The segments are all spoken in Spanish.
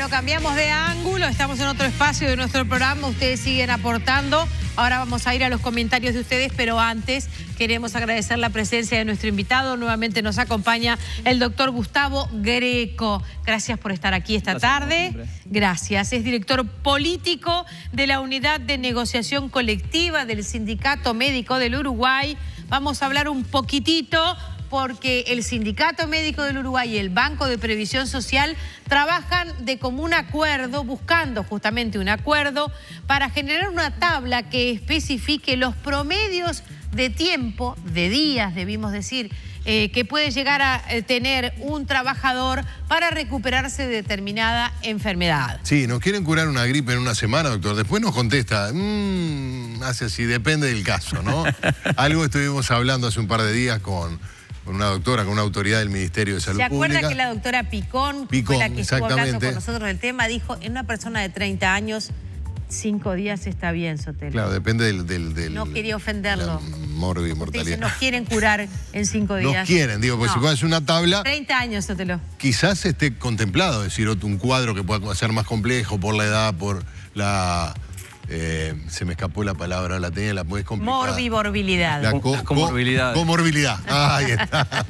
Bueno, cambiamos de ángulo, estamos en otro espacio de nuestro programa, ustedes siguen aportando. Ahora vamos a ir a los comentarios de ustedes, pero antes queremos agradecer la presencia de nuestro invitado. Nuevamente nos acompaña el doctor Gustavo Greco. Gracias por estar aquí esta tarde. Gracias. Es director político de la Unidad de Negociación Colectiva del Sindicato Médico del Uruguay. Vamos a hablar un poquitito porque el Sindicato Médico del Uruguay y el Banco de Previsión Social trabajan de común acuerdo, buscando justamente un acuerdo para generar una tabla que especifique los promedios de tiempo, de días, debimos decir, que puede llegar a tener un trabajador para recuperarse de determinada enfermedad. Sí, nos quieren curar una gripe en una semana, doctor. Después nos contesta, hace así, depende del caso, ¿no? Algo estuvimos hablando hace un par de días con una doctora, con una autoridad del Ministerio de Salud Pública. ¿Se acuerda que la doctora Picón, fue la que estuvo hablando con nosotros del tema, dijo, en una persona de 30 años, 5 días está bien, Sotelo? Claro, depende del no quería ofenderlo. Mortalidad. Dice, nos quieren curar en 5 días. Nos quieren, digo, porque si pones una tabla... 30 años, Sotelo. Quizás esté contemplado, es decir, un cuadro que pueda ser más complejo por la edad, por la... se me escapó la palabra, la tenía, la puedes complicar. Morbilidad. La comorbilidad. Comorbilidad. Ahí está.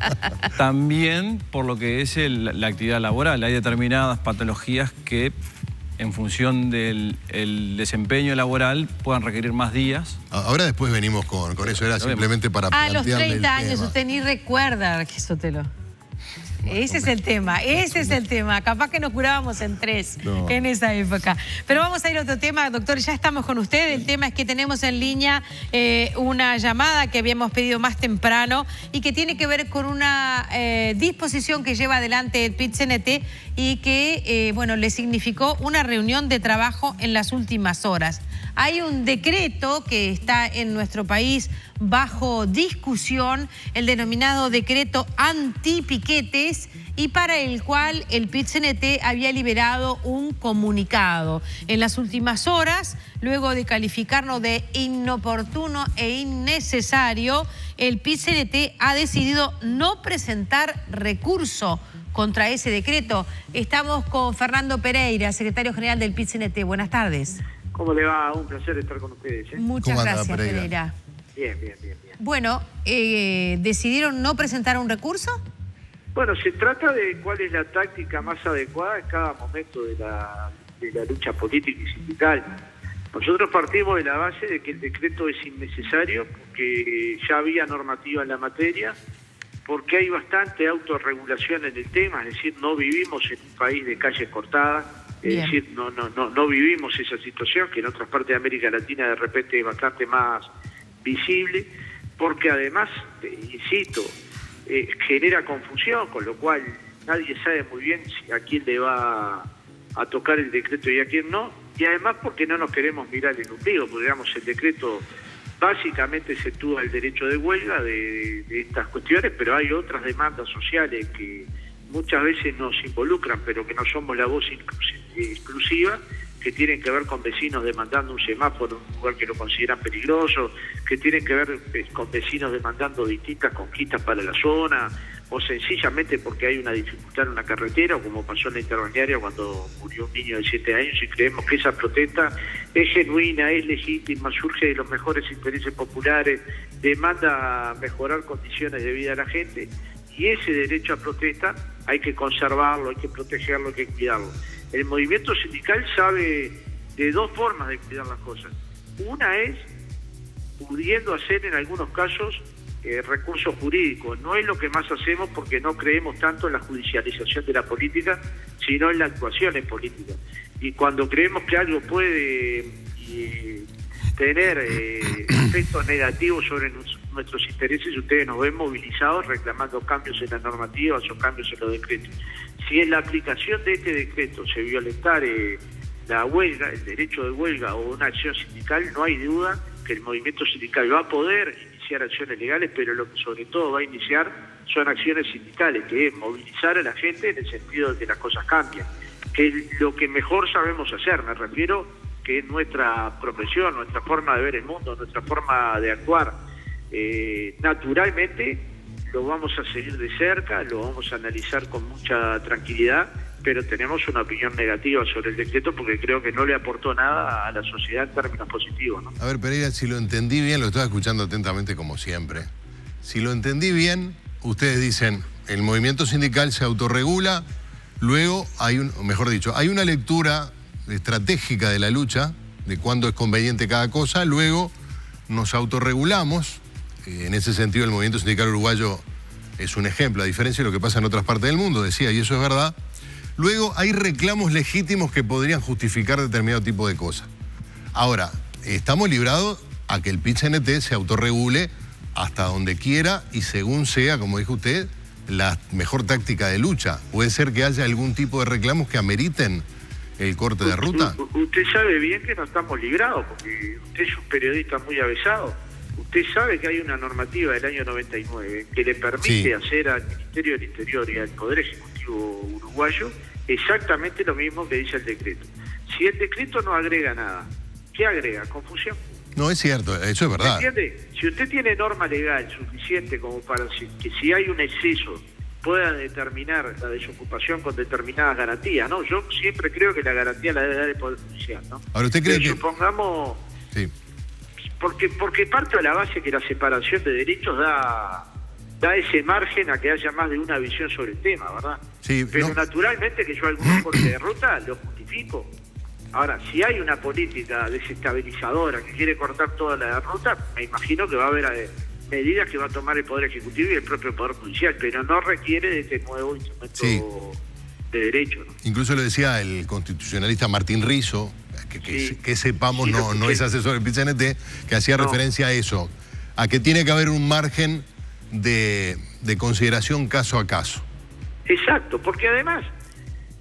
También por lo que es la actividad laboral. Hay determinadas patologías que en función del desempeño laboral puedan requerir más días. Ahora después venimos con eso, era simplemente para plantearle los 30 años, tema. usted ni recuerda, Sotelo. Ese es el tema, ese es el tema. Capaz que nos curábamos en 3 en esa época. Pero vamos a ir a otro tema, doctor, ya estamos con usted. El tema es que tenemos en línea una llamada que habíamos pedido más temprano y que tiene que ver con una disposición que lleva adelante el PIT-CNT y que, bueno, le significó una reunión de trabajo en las últimas horas. Hay un decreto que está en nuestro país bajo discusión, el denominado decreto antipiquetes, y para el cual el PIT-CNT había liberado un comunicado. En las últimas horas, luego de calificarlo de inoportuno e innecesario, el PIT-CNT ha decidido no presentar recurso contra ese decreto. Estamos con Fernando Pereira, secretario general del PIT-CNT. Buenas tardes. ¿Cómo le va? Un placer estar con ustedes. Muchas gracias, Pereira. Bien. Bueno, ¿decidieron no presentar un recurso? Bueno, se trata de cuál es la táctica más adecuada en cada momento de la lucha política y sindical. Nosotros partimos de la base de que el decreto es innecesario porque ya había normativa en la materia, porque hay bastante autorregulación en el tema, es decir, no vivimos en un país de calles cortadas. Es decir, no vivimos esa situación que en otras partes de América Latina de repente es bastante más visible, porque además, insisto, genera confusión, con lo cual nadie sabe muy bien a quién le va a tocar el decreto y a quién no, y además porque no nos queremos mirar el ombligo, porque digamos, el decreto básicamente exceptúa el derecho de huelga de estas cuestiones, pero hay otras demandas sociales que muchas veces nos involucran, pero que no somos la voz exclusiva, que tienen que ver con vecinos demandando un semáforo en un lugar que lo consideran peligroso, que tienen que ver con vecinos demandando distintas conquistas para la zona, o sencillamente porque hay una dificultad en una carretera, o como pasó en la interbañaria cuando murió un niño de 7 años, y creemos que esa protesta es genuina, es legítima, surge de los mejores intereses populares, demanda mejorar condiciones de vida a la gente, y ese derecho a protesta hay que conservarlo, hay que protegerlo, hay que cuidarlo. El movimiento sindical sabe de 2 formas de cuidar las cosas. Una es pudiendo hacer en algunos casos recursos jurídicos. No es lo que más hacemos porque no creemos tanto en la judicialización de la política, sino en la actuación en política. Y cuando creemos que algo puede tener efectos negativos sobre nuestros intereses, ustedes nos ven movilizados reclamando cambios en las normativas o cambios en los decretos. Si en la aplicación de este decreto se violentare la huelga, el derecho de huelga o una acción sindical, no hay duda que el movimiento sindical va a poder iniciar acciones legales, pero lo que sobre todo va a iniciar son acciones sindicales, que es movilizar a la gente en el sentido de que las cosas cambian, que es lo que mejor sabemos hacer, me refiero que es nuestra profesión, nuestra forma de ver el mundo, nuestra forma de actuar. Naturalmente lo vamos a seguir de cerca, lo vamos a analizar con mucha tranquilidad, pero tenemos una opinión negativa sobre el decreto porque creo que no le aportó nada a la sociedad en términos positivos, ¿no? A ver, Pereira, si lo entendí bien, lo estaba escuchando atentamente como siempre. Si lo entendí bien, ustedes dicen, el movimiento sindical se autorregula, luego hay hay una lectura estratégica de la lucha, de cuándo es conveniente cada cosa, luego nos autorregulamos. En ese sentido, el movimiento sindical uruguayo es un ejemplo, a diferencia de lo que pasa en otras partes del mundo, decía, y eso es verdad. Luego hay reclamos legítimos que podrían justificar determinado tipo de cosas. Ahora, estamos librados a que el PIT-CNT se autorregule hasta donde quiera y según sea, como dijo usted, la mejor táctica de lucha. ¿Puede ser que haya algún tipo de reclamos que ameriten el corte de ruta? Usted sabe bien que no estamos librados, porque usted es un periodista muy avesado. Usted sabe que hay una normativa del año 99 que le permite hacer al Ministerio del Interior y al Poder Ejecutivo uruguayo exactamente lo mismo que dice el decreto. Si el decreto no agrega nada, ¿qué agrega? Confusión. No, es cierto, eso es verdad. ¿Entiende? Si usted tiene norma legal suficiente como para que si hay un exceso pueda determinar la desocupación con determinadas garantías, ¿no? Yo siempre creo que la garantía la debe dar el Poder Judicial, ¿no? Ahora, ¿usted cree que...? Supongamos... Sí. Porque parte de la base que la separación de derechos da ese margen a que haya más de una visión sobre el tema, ¿verdad? Sí, pero naturalmente que yo algún corte de ruta lo justifico. Ahora, si hay una política desestabilizadora que quiere cortar toda la ruta, me imagino que va a haber medidas que va a tomar el Poder Ejecutivo y el propio Poder Judicial, pero no requiere de este nuevo instrumento de derecho, ¿no? Incluso lo decía el constitucionalista Martín Rizzo, que sepamos no es asesor del PIT-CNT, que hacía referencia a eso, a que tiene que haber un margen de consideración caso a caso. Exacto, porque además,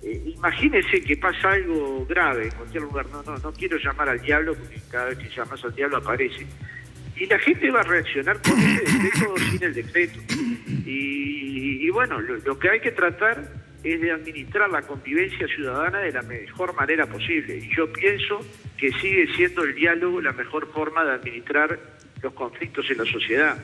imagínese que pasa algo grave en cualquier lugar, no quiero llamar al diablo, porque cada vez que llamas al diablo aparece, y la gente va a reaccionar con ese decreto o sin el decreto. Y bueno, lo que hay que tratar es de administrar la convivencia ciudadana de la mejor manera posible. Y yo pienso que sigue siendo el diálogo la mejor forma de administrar los conflictos en la sociedad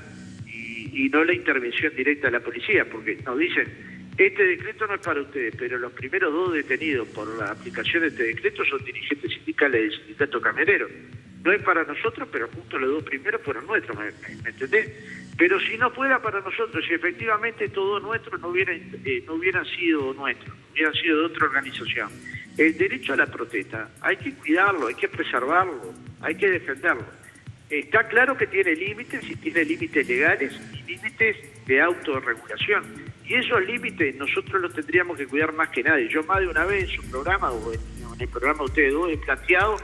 y no la intervención directa de la policía, porque nos dicen, este decreto no es para ustedes, pero los primeros 2 detenidos por la aplicación de este decreto son dirigentes sindicales del sindicato camionero. No es para nosotros, pero justo los 2 primeros fueron nuestros, ¿me entendés? Pero si no fuera para nosotros, si efectivamente todos nuestros no hubieran sido nuestros, hubieran sido de otra organización, el derecho a la protesta hay que cuidarlo, hay que preservarlo, hay que defenderlo. Está claro que tiene límites, y tiene límites legales y límites de autorregulación. Y esos límites nosotros los tendríamos que cuidar más que nadie. Yo más de una vez en su programa, o en el programa de ustedes dos, he planteado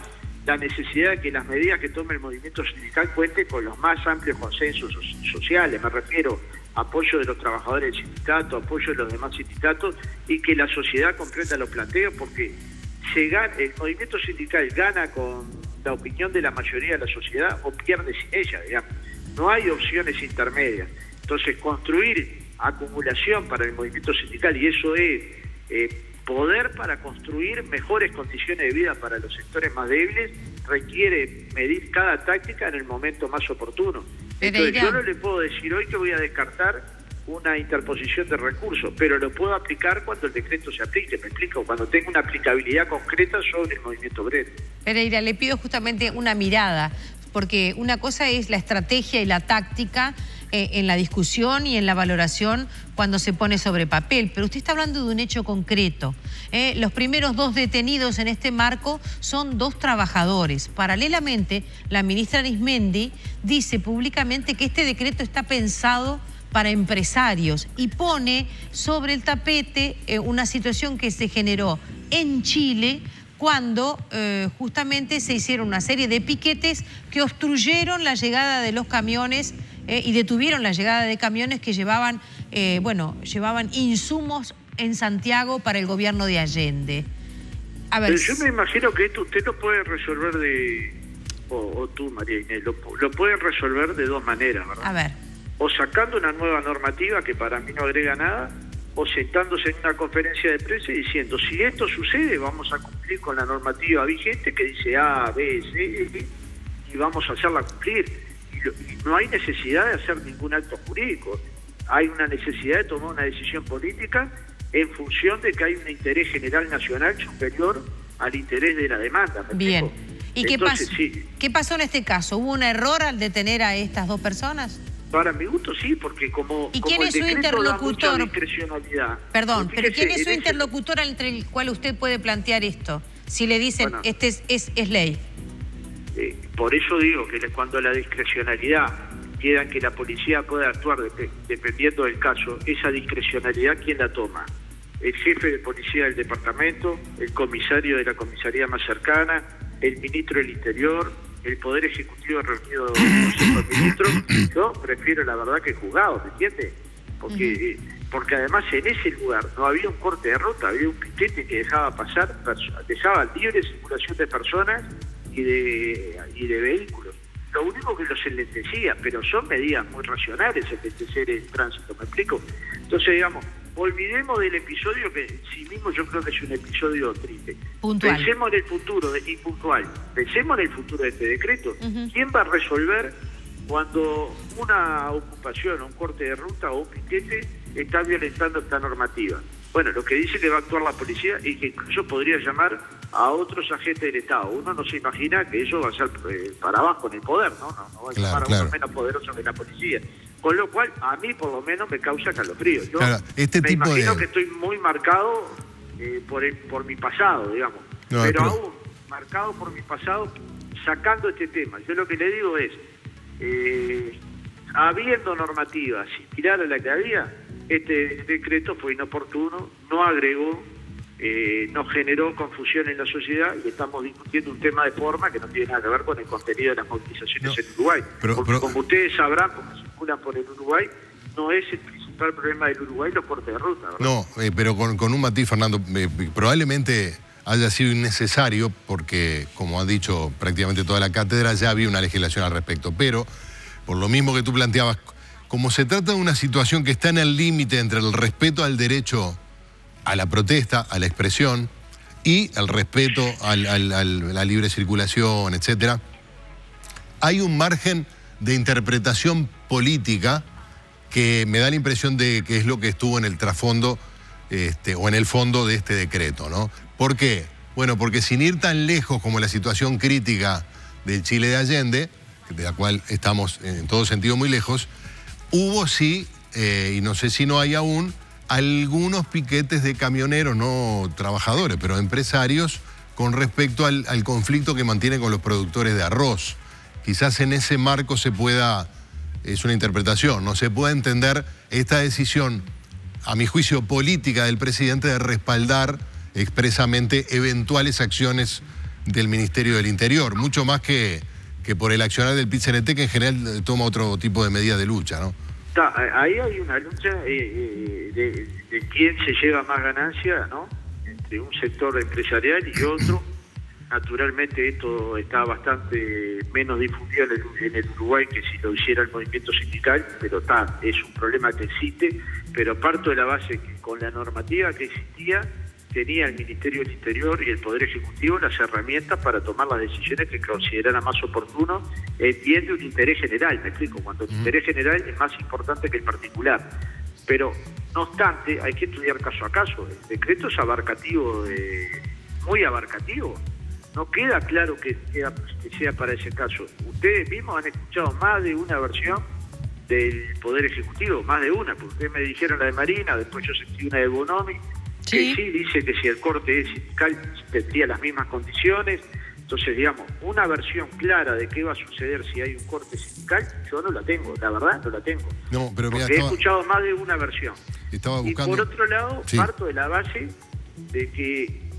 la necesidad de que las medidas que tome el movimiento sindical cuenten con los más amplios consensos sociales. Me refiero a apoyo de los trabajadores del sindicato, apoyo de los demás sindicatos, y que la sociedad comprenda los planteos, porque el movimiento sindical gana con la opinión de la mayoría de la sociedad o pierde sin ella, digamos. No hay opciones intermedias. Entonces, construir acumulación para el movimiento sindical, y eso es poder para construir mejores condiciones de vida para los sectores más débiles, requiere medir cada táctica en el momento más oportuno. Entonces, yo no le puedo decir hoy que voy a descartar una interposición de recursos, pero lo puedo aplicar cuando el decreto se aplique, me explico, cuando tenga una aplicabilidad concreta sobre el movimiento obrero. Pereira, le pido justamente una mirada, porque una cosa es la estrategia y la táctica en la discusión y en la valoración cuando se pone sobre papel, pero usted está hablando de un hecho concreto. Los primeros 2 detenidos en este marco son 2 trabajadores. Paralelamente, la ministra Arismendi dice públicamente que este decreto está pensado para empresarios y pone sobre el tapete una situación que se generó en Chile cuando justamente se hicieron una serie de piquetes que obstruyeron la llegada de los camiones y detuvieron la llegada de camiones que llevaban insumos en Santiago para el gobierno de Allende. A ver, pero yo me imagino que esto usted lo puede resolver o tú, María Inés, lo pueden resolver de 2 maneras, ¿verdad? A ver. O sacando una nueva normativa que para mí no agrega nada, o sentándose en una conferencia de prensa y diciendo, si esto sucede, vamos a cumplir con la normativa vigente que dice A, B, C, y vamos a hacerla cumplir. Y no hay necesidad de hacer ningún acto jurídico. Hay una necesidad de tomar una decisión política en función de que hay un interés general nacional superior al interés de la demanda. Bien. ¿Y entonces, qué pasó en este caso? ¿Hubo un error al detener a estas dos personas? Para mi gusto sí, porque como ¿Y quién es su interlocutor? Discrecionalidad. Perdón, fíjese, pero ¿quién es su interlocutor entre el cual usted puede plantear esto? Si le dicen, bueno, este es ley. Por eso digo que cuando la discrecionalidad queda en que la policía pueda actuar dependiendo del caso, esa discrecionalidad, ¿quién la toma? El jefe de policía del departamento, el comisario de la comisaría más cercana, el ministro del Interior, el Poder Ejecutivo reunido con el Consejo de Ministros. Yo prefiero la verdad que juzgado, ¿me entiende? Porque además en ese lugar no había un corte de ruta, había un piquete que dejaba pasar, dejaba libre circulación de personas y de vehículos. Lo único que los enlentecía, pero son medidas muy racionales enlentecer el tránsito, ¿me explico? Entonces, digamos, olvidemos del episodio que en sí mismo yo creo que es un episodio triste. Puntual. Pensemos en el futuro y puntual. Pensemos en el futuro de este decreto. ¿Quién va a resolver cuando una ocupación, un corte de ruta o un piquete está violentando esta normativa? Bueno, lo que dice que va a actuar la policía y que incluso podría llamar a otros agentes del Estado. Uno no se imagina que eso va a ser para abajo en el poder, ¿no? No va a llamar a uno menos poderoso que la policía. Con lo cual, a mí por lo menos me causa calofrío. Yo me imagino que estoy muy marcado por mi pasado, digamos. Pero aún marcado por mi pasado, sacando este tema. Yo lo que le digo es, habiendo normativas similares a la que había, este decreto fue inoportuno, no agregó, no generó confusión en la sociedad y estamos discutiendo un tema de forma que no tiene nada que ver con el contenido de las movilizaciones en Uruguay. Porque como ustedes sabrán, porque circulan por el Uruguay, no es el principal problema del Uruguay los cortes de ruta, ¿verdad? No, pero con un matiz, Fernando, probablemente haya sido innecesario porque, como ha dicho prácticamente toda la cátedra, ya había una legislación al respecto. Pero, por lo mismo que tú planteabas, como se trata de una situación que está en el límite entre el respeto al derecho a la protesta, a la expresión y el respeto a la libre circulación, etcétera, hay un margen de interpretación política que me da la impresión de que es lo que estuvo en el trasfondo o en el fondo de este decreto, ¿no? ¿Por qué? Bueno, porque sin ir tan lejos como la situación crítica del Chile de Allende, de la cual estamos en todo sentido muy lejos, hubo sí, y no sé si no hay aún, algunos piquetes de camioneros, no trabajadores, pero empresarios, con respecto al conflicto que mantienen con los productores de arroz. Quizás en ese marco se pueda, es una interpretación, no se pueda entender esta decisión, a mi juicio política del presidente, de respaldar expresamente eventuales acciones del Ministerio del Interior, mucho más que por el accionar del PIT-CNT, que en general toma otro tipo de medida de lucha, ¿no? Ahí hay una lucha de quién se lleva más ganancia, ¿no? Entre un sector empresarial y otro. Naturalmente esto está bastante menos difundido en el Uruguay que si lo hiciera el movimiento sindical, pero es un problema que existe, pero parto de la base que con la normativa que existía tenía el Ministerio del Interior y el Poder Ejecutivo las herramientas para tomar las decisiones que considerara más oportuno en bien de un interés general, me explico, cuando el interés general es más importante que el particular. Pero, no obstante, hay que estudiar caso a caso. El decreto es abarcativo, muy abarcativo. No queda claro que sea para ese caso. Ustedes mismos han escuchado más de una versión del Poder Ejecutivo, más de una, porque ustedes me dijeron la de Marina, después yo sentí una de Bonomi, que sí dice que si el corte es sindical tendría las mismas condiciones. Entonces, digamos, una versión clara de qué va a suceder si hay un corte sindical, yo no la tengo, la verdad no la tengo. No, pero mira, porque he escuchado más de una versión. Estaba buscando... Y por otro lado, parto de la base de que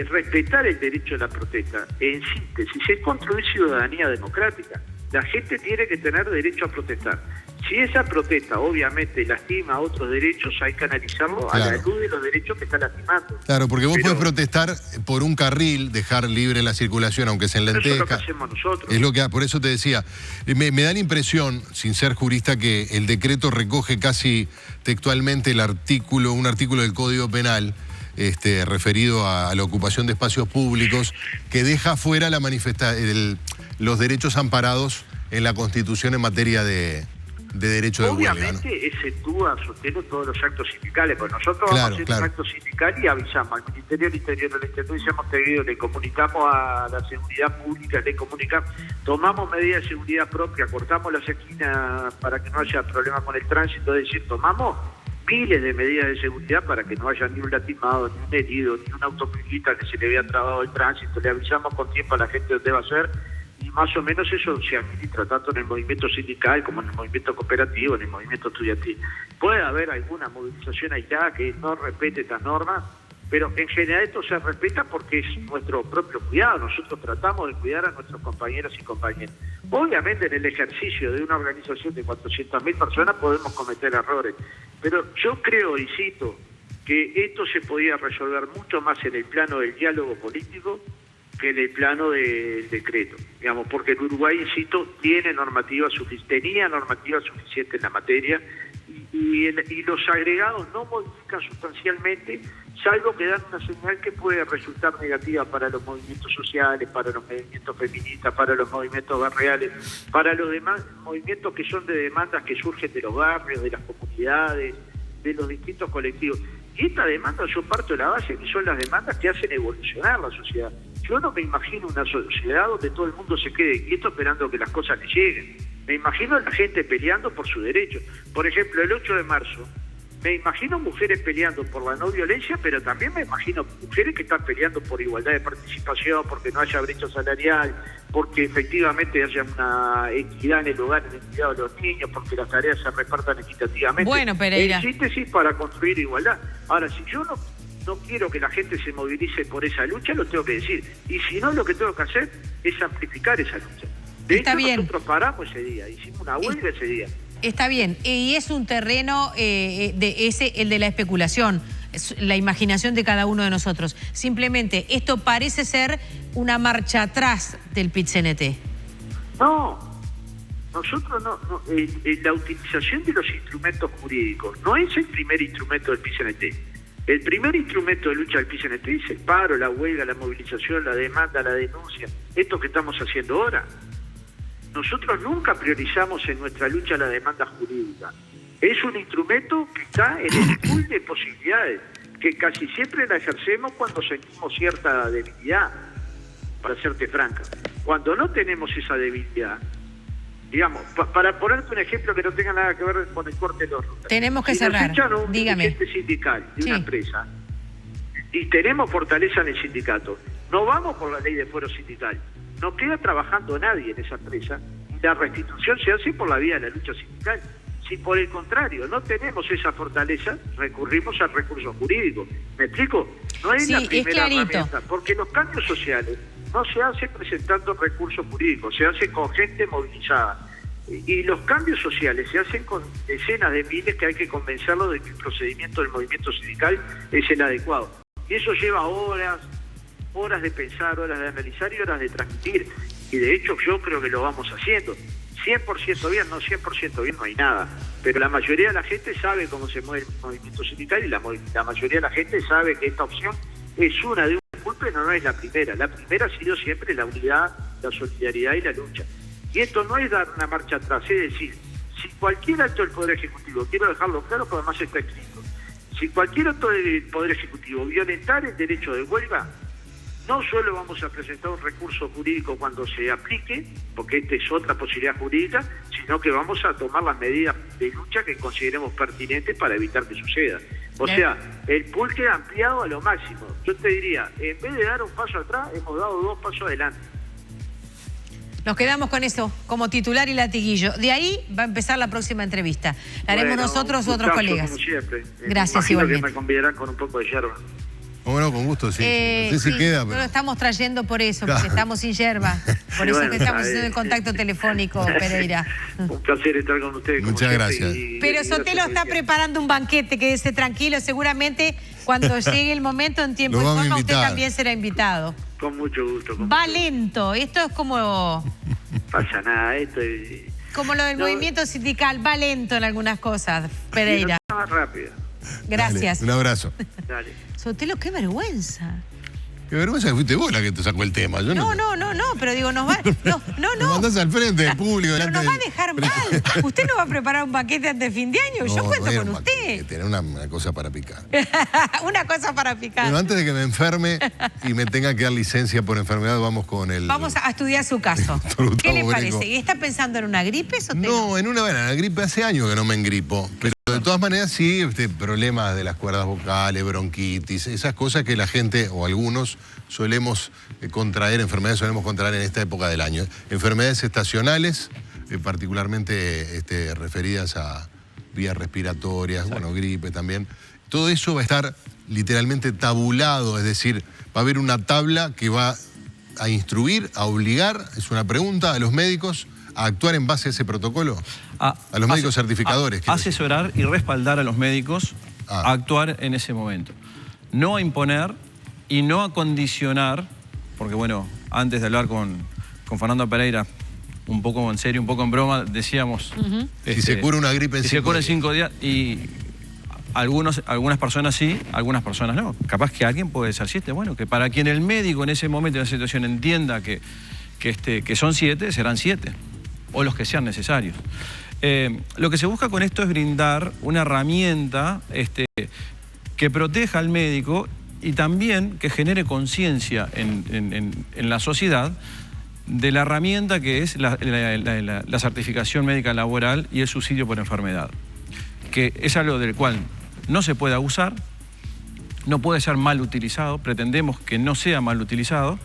respetar el derecho a la protesta, en síntesis, es construir ciudadanía democrática. La gente tiene que tener derecho a protestar. Si esa protesta obviamente lastima a otros derechos, hay que analizarlo a la luz de los derechos que está lastimando. Claro, porque vos podés protestar por un carril, dejar libre la circulación, aunque se enlentezca. Eso es lo que hacemos nosotros. Es lo que, por eso te decía, me da la impresión, sin ser jurista, que el decreto recoge casi textualmente un artículo del Código Penal, referido a la ocupación de espacios públicos, que deja fuera los derechos amparados en la Constitución en materia de de derecho de huelga, ¿no? Obviamente exceptúa, Sotelo, todos los actos sindicales, porque nosotros vamos a hacer un acto sindical y avisamos al Ministerio del Interior, a la Intendencia de Montevideo, le comunicamos a la seguridad pública, le comunicamos, tomamos medidas de seguridad propia, cortamos las esquinas para que no haya problema con el tránsito, es decir, tomamos miles de medidas de seguridad para que no haya ni un lastimado, ni un herido, ni un automovilista que se le vea trabado el tránsito, le avisamos con tiempo a la gente dónde va a ser. Y más o menos eso se administra tanto en el movimiento sindical como en el movimiento cooperativo, en el movimiento estudiantil. Puede haber alguna movilización aislada que no respete estas normas, pero en general esto se respeta porque es nuestro propio cuidado. Nosotros tratamos de cuidar a nuestros compañeros y compañeras. Obviamente en el ejercicio de una organización de 400.000 personas podemos cometer errores, pero yo creo y cito que esto se podía resolver mucho más en el plano del diálogo político que en el plano del decreto, digamos, porque el Uruguay, insisto, tenía normativa suficiente en la materia y los agregados no modifican sustancialmente, salvo que dan una señal que puede resultar negativa para los movimientos sociales, para los movimientos feministas, para los movimientos barriales, para los demás movimientos que son de demandas que surgen de los barrios, de las comunidades, de los distintos colectivos. Y esta demanda yo parto de la base que son las demandas que hacen evolucionar la sociedad. Yo no me imagino una sociedad donde todo el mundo se quede quieto esperando que las cosas le lleguen. Me imagino a la gente peleando por su derecho. Por ejemplo, el 8 de marzo, me imagino mujeres peleando por la no violencia, pero también me imagino mujeres que están peleando por igualdad de participación, porque no haya brecha salarial, porque efectivamente haya una equidad en el hogar, en el cuidado de los niños, porque las tareas se repartan equitativamente. Bueno, Pereira. En síntesis, para construir igualdad. Ahora, si yo no quiero que la gente se movilice por esa lucha, lo tengo que decir. Y si no, lo que tengo que hacer es amplificar esa lucha. De hecho, nosotros paramos ese día, hicimos una huelga ese día. Está bien, y es un terreno el de la especulación, la imaginación de cada uno de nosotros. Simplemente, esto parece ser una marcha atrás del PIT-CNT. No, nosotros la utilización de los instrumentos jurídicos no es el primer instrumento del PIT-CNT. El primer instrumento de lucha del PIT-CNT es el paro, la huelga, la movilización, la demanda, la denuncia, esto que estamos haciendo ahora. Nosotros nunca priorizamos en nuestra lucha la demanda jurídica. Es un instrumento que está en el pool de posibilidades, que casi siempre la ejercemos cuando sentimos cierta debilidad, para serte franca. Cuando no tenemos esa debilidad, digamos, para ponerte un ejemplo que no tenga nada que ver con el corte de los rutas. Tenemos que cerrar, dígame. Si nos echan un dirigente sindical de una empresa y tenemos fortaleza en el sindicato, no vamos por la ley de fuero sindical. No queda trabajando nadie en esa empresa y la restitución se hace por la vía de la lucha sindical. Si por el contrario no tenemos esa fortaleza, recurrimos al recurso jurídico. ¿Me explico? No es la primera herramienta, porque los cambios sociales no se hacen presentando recursos jurídicos, se hacen con gente movilizada. Y los cambios sociales se hacen con decenas de miles que hay que convencerlos de que el procedimiento del movimiento sindical es el adecuado. Y eso lleva horas de pensar, horas de analizar y horas de transmitir. Y de hecho yo creo que lo vamos haciendo. 100% bien, no 100% bien, no hay nada. Pero la mayoría de la gente sabe cómo se mueve el movimiento sindical y la mayoría de la gente sabe que esta opción es una de un culpa, pero no es la primera. La primera ha sido siempre la unidad, la solidaridad y la lucha. Y esto no es dar una marcha atrás, es decir, si cualquier acto del Poder Ejecutivo, quiero dejarlo claro porque además está escrito, si cualquier acto del Poder Ejecutivo violentar el derecho de huelga, no solo vamos a presentar un recurso jurídico cuando se aplique, porque esta es otra posibilidad jurídica, sino que vamos a tomar las medidas de lucha que consideremos pertinentes para evitar que suceda. O sea, el pool queda ampliado a lo máximo. Yo te diría, en vez de dar un paso atrás, hemos dado 2 pasos adelante. Nos quedamos con eso, como titular y latiguillo. De ahí va a empezar la próxima entrevista. La haremos nosotros u otros colegas. Como siempre. Gracias, igualmente. Que me convidarán con un poco de yerba. Bueno, con gusto, sí. No sé si queda, pero... No lo estamos trayendo por eso, porque estamos sin yerba. Por eso que estamos haciendo el contacto telefónico, Pereira. Un placer estar con ustedes. Muchas gracias. Pero Sotelo está preparando un banquete, quédese tranquilo. Seguramente cuando llegue el momento, en tiempo y forma, usted también será invitado. Con mucho gusto. Va lento. Esto es como... No pasa nada, esto es... Como lo del movimiento sindical, va lento en algunas cosas, Pereira. Más rápido. Gracias. Dale, un abrazo. Dale. Sotelo, qué vergüenza. Qué vergüenza que fuiste vos la que te sacó el tema. Yo no, pero digo, nos va... Me mandás al frente del público. Pero nos va a dejar mal. Usted no va a preparar un paquete antes de fin de año. Yo cuento con usted. Tener una cosa para picar. Una cosa para picar. Bueno, antes de que me enferme y me tenga que dar licencia por enfermedad, vamos con el... Vamos a estudiar su caso. ¿Qué le parece? ¿Está pensando en una gripe, Sotelo? No, en una gripe hace años que no me engripo. Pero de todas maneras sí, problemas de las cuerdas vocales, bronquitis, esas cosas que la gente o algunos solemos contraer, enfermedades solemos contraer en esta época del año. Enfermedades estacionales, particularmente referidas a vías respiratorias, bueno, gripe también. Todo eso va a estar literalmente tabulado, es decir, va a haber una tabla que va a instruir, a obligar, es una pregunta, a los médicos a actuar en base a ese protocolo. A los médicos certificadores. Asesorar y respaldar a los médicos a actuar en ese momento. No a imponer y no a condicionar, porque bueno, antes de hablar con Fernando Pereira, un poco en serio, un poco en broma, decíamos... si se cura una gripe en 5 días. Si se cura en 5 días y algunas personas sí, algunas personas no. Capaz que alguien puede ser 7. Bueno, que para quien el médico en ese momento, en esa situación, entienda que son 7, serán 7. O los que sean necesarios. Lo que se busca con esto es brindar una herramienta que proteja al médico y también que genere conciencia en la sociedad de la herramienta que es la certificación médica laboral y el subsidio por enfermedad, que es algo del cual no se puede abusar, no puede ser mal utilizado, pretendemos que no sea mal utilizado,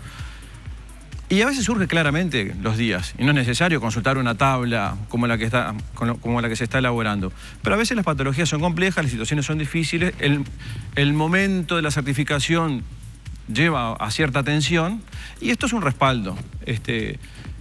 y a veces surge claramente los días, y no es necesario consultar una tabla como la que se está elaborando. Pero a veces las patologías son complejas, las situaciones son difíciles, el momento de la certificación lleva a cierta tensión, y esto es un respaldo. Es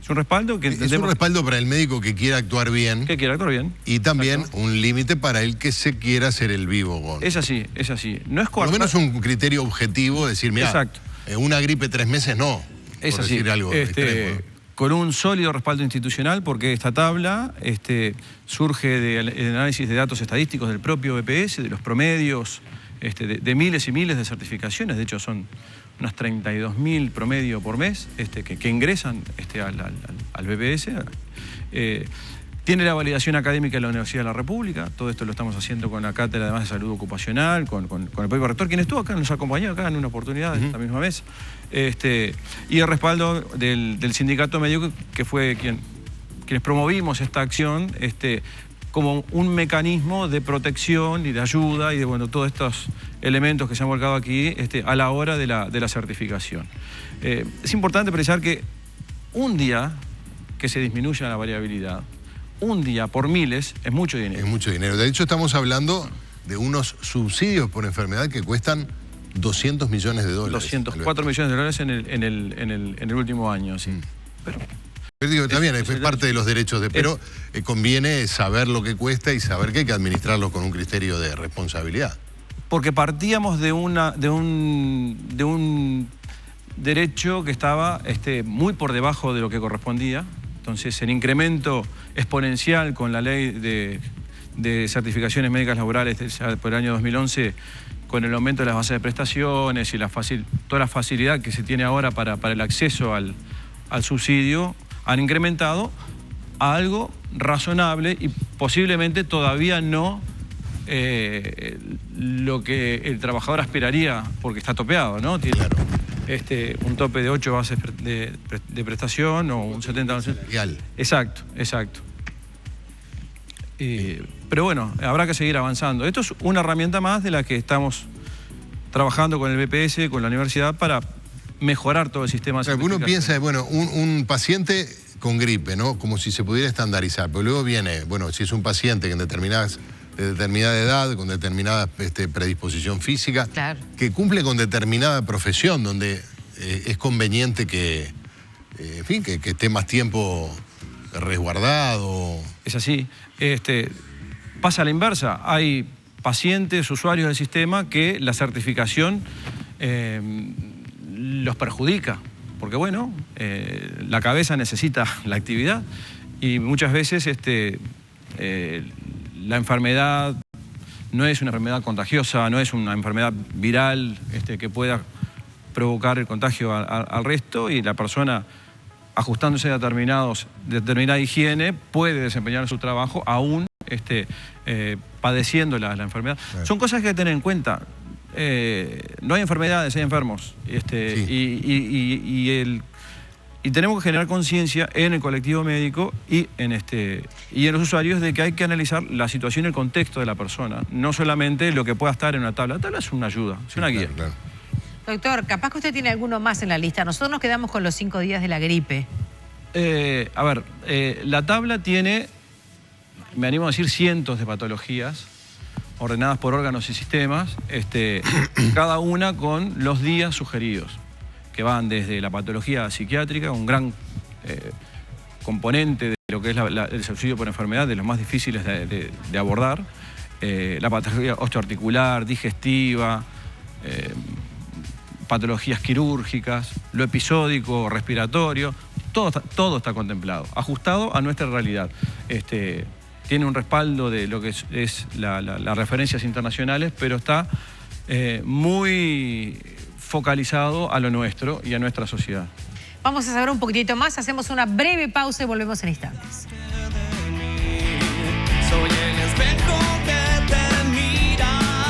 un respaldo que entendemos... Es un respaldo para el médico que quiera actuar bien. Que quiera actuar bien. Y también un límite para el que se quiera hacer el vivo. Es así, es así. No es por lo menos un criterio objetivo, decir, mira, una gripe 3 meses no. Es así, decir algo extremo, ¿no? Con un sólido respaldo institucional, porque esta tabla surge del análisis de datos estadísticos del propio BPS, de los promedios de miles y miles de certificaciones. De hecho, son unas 32.000 promedio por mes que ingresan al BPS. Tiene la validación académica de la Universidad de la República. Todo esto lo estamos haciendo con la Cátedra además de Salud Ocupacional, con el propio rector, quien estuvo acá, nos acompañó acá en una oportunidad, en esta misma mesa. Y el respaldo del sindicato médico, que fue quienes promovimos esta acción como un mecanismo de protección y de ayuda y de todos estos elementos que se han volcado aquí a la hora de la certificación. Es importante precisar que un día que se disminuya la variabilidad, un día por miles, es mucho dinero. Es mucho dinero. De hecho, estamos hablando de unos subsidios por enfermedad que cuestan $200 millones. 204 millones de dólares en el último año, sí. Pero digo, también es parte de los derechos pero conviene saber lo que cuesta y saber que hay que administrarlo con un criterio de responsabilidad. Porque partíamos de un derecho que estaba muy por debajo de lo que correspondía. Entonces, el incremento exponencial con la ley de certificaciones médicas laborales por el año 2011, con el aumento de las bases de prestaciones y toda la facilidad que se tiene ahora para el acceso al subsidio, han incrementado a algo razonable y posiblemente todavía no lo que el trabajador aspiraría, porque está topeado, ¿no? Tiene un tope de 8 bases de prestación o un 70%. Legal. Exacto. Pero bueno, habrá que seguir avanzando. Esto es una herramienta más de la que estamos trabajando con el BPS, con la universidad, para mejorar todo el sistema. Uno piensa, un paciente con gripe, ¿no? Como si se pudiera estandarizar. Pero luego viene, si es un paciente que de determinada edad, con determinada predisposición física, que cumple con determinada profesión, donde es conveniente que esté más tiempo resguardado. Es así. Pasa a la inversa. Hay pacientes, usuarios del sistema que la certificación los perjudica. Porque la cabeza necesita la actividad y muchas veces la enfermedad no es una enfermedad contagiosa, no es una enfermedad viral que pueda provocar el contagio al resto, y la persona, ajustándose a determinada higiene, puede desempeñar su trabajo aún padeciendo la enfermedad. Claro. Son cosas que hay que tener en cuenta. No hay enfermedades, hay enfermos. Y tenemos que generar conciencia en el colectivo médico y en los usuarios de que hay que analizar la situación y el contexto de la persona, no solamente lo que pueda estar en una tabla. La tabla es una ayuda, es una guía. Claro. Doctor, capaz que usted tiene alguno más en la lista. Nosotros nos quedamos con los 5 días de la gripe. La tabla tiene, me animo a decir, cientos de patologías ordenadas por órganos y sistemas, cada una con los días sugeridos, que van desde la patología psiquiátrica, un gran componente de lo que es el suicidio por enfermedad, de los más difíciles de abordar, la patología osteoarticular, digestiva, patologías quirúrgicas, lo episódico, respiratorio, todo está contemplado, ajustado a nuestra realidad. Tiene un respaldo de lo que es las referencias internacionales, pero está muy focalizado a lo nuestro y a nuestra sociedad. Vamos a saber un poquitito más, hacemos una breve pausa y volvemos en instantes.